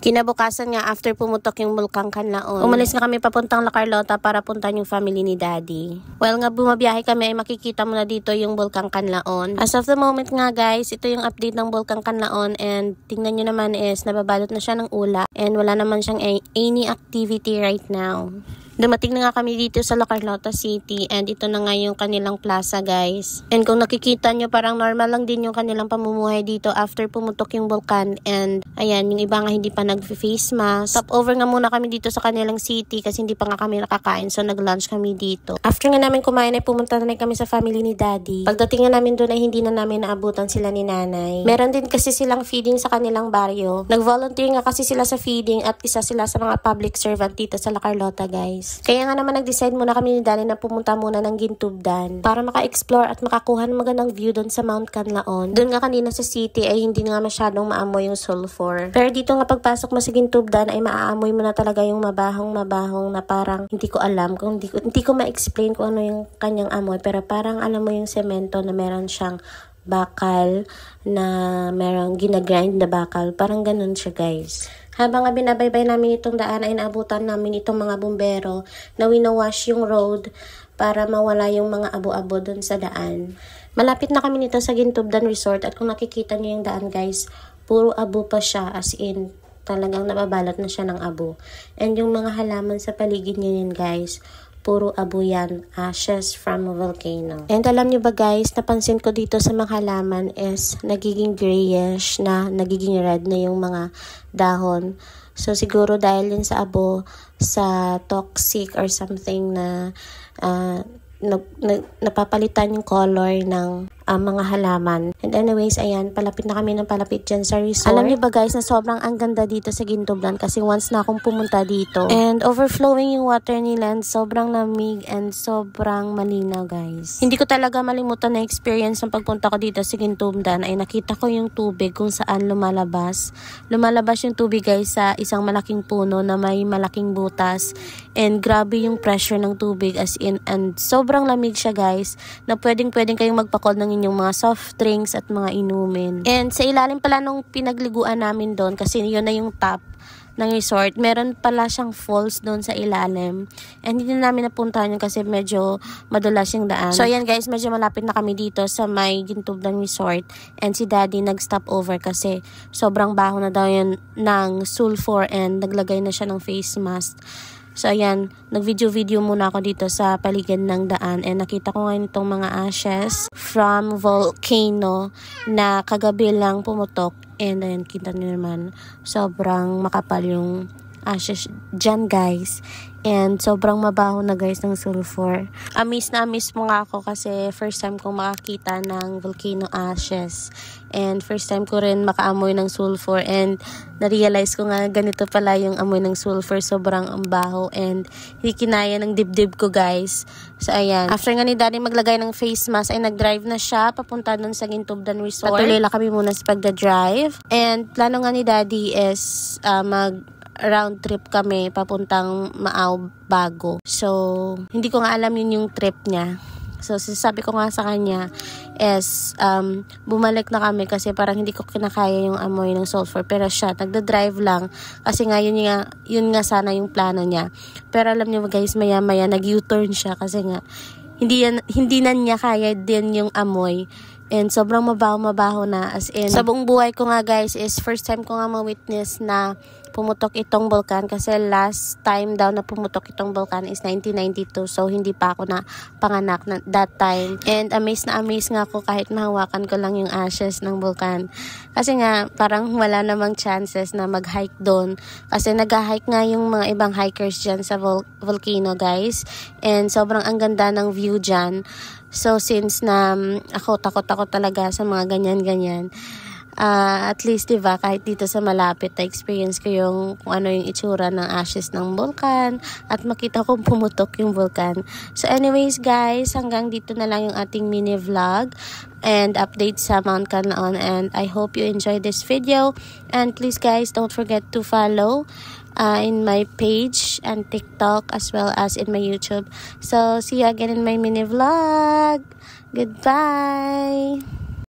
Kinabukasan nga after pumutok yung Bulkang Kanlaon, umalis nga kami papuntang La Carlota para puntahan yung family ni Daddy. While nga bumabiyahe kami ay makikita mo na dito yung Bulkang Kanlaon. As of the moment nga guys, ito yung update ng Bulkang Kanlaon and tingnan nyo naman is nababalot na siya ng ula and wala naman siyang any activity right now. Dumating na nga kami dito sa La Carlota City and ito na nga yung kanilang plaza guys. And kung nakikita nyo parang normal lang din yung kanilang pamumuhay dito after pumutok yung bulkan. And ayan, yung iba nga hindi pa nag-face mask. Stop over nga muna kami dito sa kanilang city kasi hindi pa nga kami nakakain, so nag-lunch kami dito. After nga namin kumain ay pumunta na kami sa family ni Daddy. Pagdating nga namin doon ay hindi na namin naabutan sila ni Nanay. Meron din kasi silang feeding sa kanilang baryo. Nag-volunteer nga kasi sila sa feeding at isa sila sa mga public servant dito sa La Carlota guys. Kaya nga naman nag-decide muna kami ni Daddy na pumunta muna ng Gintubdan para maka-explore at makakuha ng magandang view doon sa Mount Kanlaon. Doon nga kanina sa city ay hindi nga masyadong maamoy yung sulfur. Pero dito nga pagpasok mo sa Gintubdan ay maaamoy mo na talaga yung mabahong na parang hindi ko alam kung hindi ko ma-explain kung ano yung kanyang amoy, pero parang alam mo yung semento na meron siyang bakal na merong ginagrind na bakal. Parang ganun siya guys. Habang nga binabaybay namin itong daan ay naabutan namin itong mga bumbero na winawash yung road para mawala yung mga abo-abo dun sa daan. Malapit na kami nito sa Gintubdan Resort at kung nakikita niyo yung daan guys, puro abo pa siya, as in talagang nababalot na siya ng abo. And yung mga halaman sa paligid niya yun guys, puro abo yan, ashes from a volcano. And alam nyo ba guys, napansin ko dito sa mga halaman is nagiging grayish na, nagiging red na yung mga dahon. So siguro dahil yun sa abo, sa toxic or something na napapalitan yung color ng mga halaman. And anyways, ayan, palapit na kami ng palapit dyan sa resort. Alam niyo ba guys, na sobrang ang ganda dito sa Gintubdan kasi once na akong pumunta dito. And overflowing yung water nila and sobrang lamig and sobrang malinaw guys. Hindi ko talaga malimutan na experience ng pagpunta ko dito sa Gintubdan ay nakita ko yung tubig kung saan lumalabas. Lumalabas yung tubig guys sa isang malaking puno na may malaking butas. And grabe yung pressure ng tubig as in, and sobrang lamig siya guys na pwedeng kayong magpakol ng inyong mga soft drinks at mga inumin. And sa ilalim pala nung pinagliguan namin doon, kasi yun na yung top ng resort, meron pala siyang falls doon sa ilalim. And hindi na namin napuntahan yun kasi medyo madulas yung daan. So ayan guys, medyo malapit na kami dito sa may Gintubdan Resort. And si Daddy nag-stop over kasi sobrang baho na daw yun ng sulfur and naglagay na siya ng face mask. So ayan, nag-video muna ako dito sa paligid ng daan and nakita ko ngayon itong mga ashes from volcano na kagabi lang pumutok. And ayan, kita nyo naman, sobrang makapal yung ashes dyan guys. And sobrang mabaho na guys ng sulfur. Amaze na amaze mo nga ako kasi first time kong makakita ng volcano ashes. And first time ko rin makaamoy ng sulfur. And na-realize ko nga ganito pala yung amoy ng sulfur. Sobrang ambaho and hindi kinaya ng dibdib ko guys. So ayan. After nga ni Daddy maglagay ng face mask ay nag-drive na siya papunta dun sa Gintubdan Resort. Patuloy lang kami muna sa pagda-drive. And plano nga ni Daddy is round trip kami papuntang Maaw, Bago. So, hindi ko nga alam yung trip niya. So, sabi ko nga sa kanya is bumalik na kami kasi parang hindi ko kinakaya yung amoy ng sulfur. Pero siya, nagda-drive lang kasi nga yun nga sana yung plano niya. Pero alam niyo guys, maya-maya nag-U-turn siya kasi nga hindi na niya kaya din yung amoy. And sobrang mabaho na, as in sa buong buhay ko nga guys is first time ko nga ma-witness na pumutok itong bulkan kasi last time daw na pumutok itong bulkan is 1992, so hindi pa ako na panganak na that time. And amazed na amazed nga ako kahit mahawakan ko lang yung ashes ng bulkan kasi nga parang wala namang chances na mag-hike doon kasi nag-hike nga yung mga ibang hikers dyan sa volcano guys. And sobrang ang ganda ng view dyan. So, since na ako takot talaga sa mga ganyan-ganyan, at least diba, kahit dito sa malapit na experience ko yung kung ano yung itsura ng ashes ng vulkan at makita kong pumutok yung vulkan. So anyways guys, hanggang dito na lang yung ating mini vlog and update sa Mount Kanlaon, and I hope you enjoyed this video. And please guys, don't forget to follow in my page and TikTok as well as in my YouTube. So see you again in my mini vlog. Goodbye.